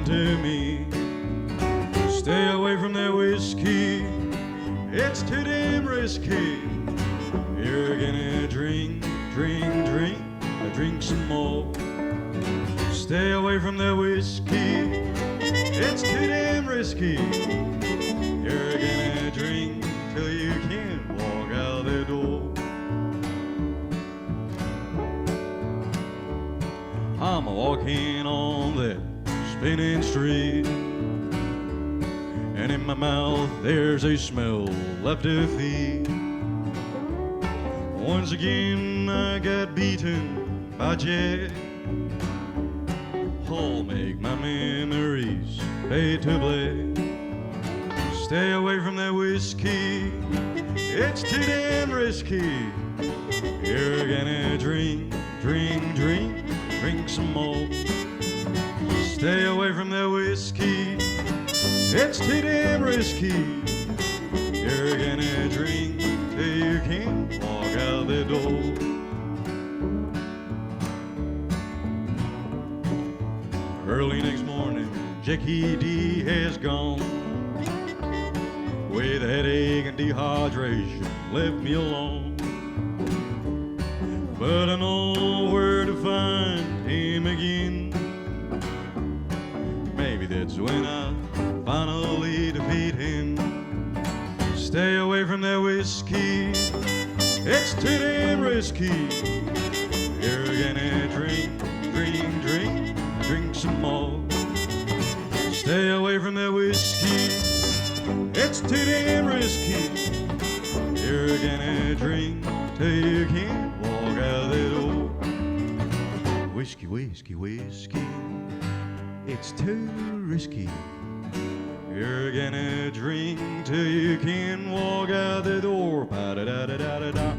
to me. Stay away from that whiskey, it's too damn risky. You're gonna drink, drink some more. Stay away from that whiskey, it's too damn risky. You're gonna drink till you can't walk out the door. I'm walking on that spinning street, and in my mouth there's a smell left to feed. Once again I got beaten by Jack. I'll make my memories fade to black. Stay away from that whiskey, it's too damn risky. You're gonna drink some more. Stay away from that whiskey, it's too damn risky. You're gonna drink till you can't walk out the door. Early next morning, Jackie D has gone. With headache and dehydration, left me alone. But I know where to find him again. Maybe that's when I finally defeat him. Stay away from that whiskey, it's too damn risky. You're gonna drink some more. Stay away from that whiskey, it's too damn risky. You're gonna drink till you can't walk out the door. Whiskey, whiskey, whiskey, it's too risky. You're gonna drink till you can't walk out the door. Ba-da-da-da-da-da-da.